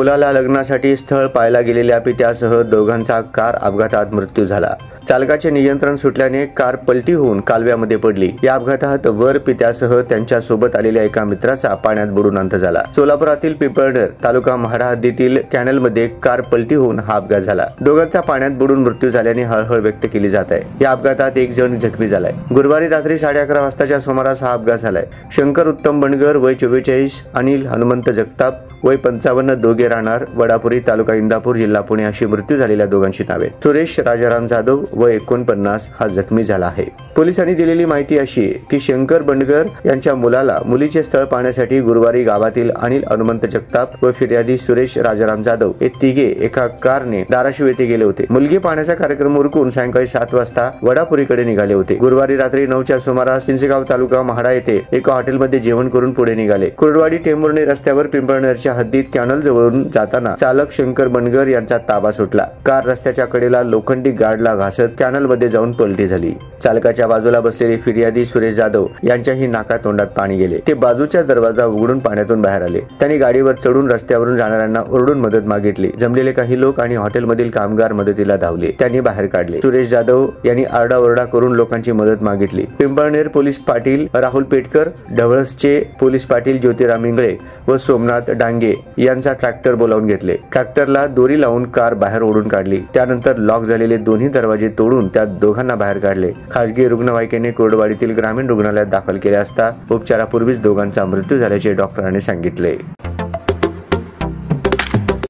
मुलाला लग्नासाठी स्थळ पाहायला गेलेल्या पित्यासह दोघांचा कार अपघातात मृत्यू झाला। चालकाचे नियंत्रण सुटल्याने कार पलटी होऊन कालव्यामध्ये पडली। या अपघातात वर पित्यासह त्यांच्या सोबत आलेल्या एका मित्राचा पाण्यात बुडून अंत झाला। सोलापुरातील पिंपळनेर तालुका म्हाडा हद्दीतील कॅनलमध्ये कार पलटी होऊन हा अपघात झाला। दोघांचा पाण्यात बुडून मृत्यू झाल्याने हळहळ व्यक्त केली जात आहे। या अपघातात एक जण जखमी झालाय। गुरुवारी रात्री 11:30 वाजताच्या सुमारास हा अपघात झालाय। शंकर उत्तम बनगर वय 44, अनिल हनुमंत जगताप वय 55 दोघे राहणार वडापुरी तालुका इंदापूर जिल्हा पुणे अशी मृत्यू झालेल्या दोघांची नावे। सुरेश राजाराम जाधव वय 49 हा जखमी झाला आहे। पोलिसांनी दिलेली माहिती अशी आहे की शंकर बंडगर यांच्या मुलाला मुलीचे स्थळ पाहण्यासाठी गुरुवारी गावातील अनिल हनुमंत जगताप व फिर्यादी सुरेश राजाराम जाधव हे तिघे एका कारने धाराशिव येथे गेले होते। मुलगी पाहण्याचा कार्यक्रम उरकून सायंकाळी 7 वाजता वडापुरीकडे निघाले होते। गुरुवारी रात्री 9च्या सुमारास चिंचगाव तालुका म्हाडा येथे एका हॉटेलमध्ये जेवण करून पुढे निघाले। कुर्डवाडी टेंभुर्णी रस्त्यावर पिंपळनेरच्या हद्दीत कॅनल जवळून जाताना चालक शंकर बंडगर यांचा ताबा सुटला। कार रस्त्याच्या कडेला लोखंडी गार्डला घासत कॅनल मध्ये जाऊन पलटी झाली। चालकाच्या बाजूला बसलेले फिर्यादी सुरेश जाधव यांच्याही नाका तोंडात पाणी गेले। ते बाजूच्या दरवाजा उघडून पाण्यातून बाहेर आले। त्यांनी गाडीवर चढून रस्त्यावरून जाणाऱ्यांना ओरडून मदत मागितली। जमलेले काही लोक आणि हॉटेलमधील कामगार मदतीला धावले, त्यांनी बाहेर काढले। सुरेश जाधव यांनी आरडाओरडा करून लोकांची मदत मागितली। पिंपळनेर पोलीस पाटील राहुल पेटकर, ढवळसचे पोलीस पाटील ज्योतिराम इंगळे व सोमनाथ डांगे यांचा ट्रॅक्टर बोलावून घेतले। ट्रॅक्टरला दोरी लावून कार बाहेर ओढून काढली। त्यानंतर लॉक झालेले दोन्ही दरवाजे तोडून त्या दोघांना बाहेर काढले। खासगी रुग्णवाहिकेने कुर्डवाडीतील ग्रामीण रुग्णालयात दाखल केले असता उपचारापूर्वीच दोघांचा मृत्यू झाल्याचे डॉक्टरांनी सांगितले।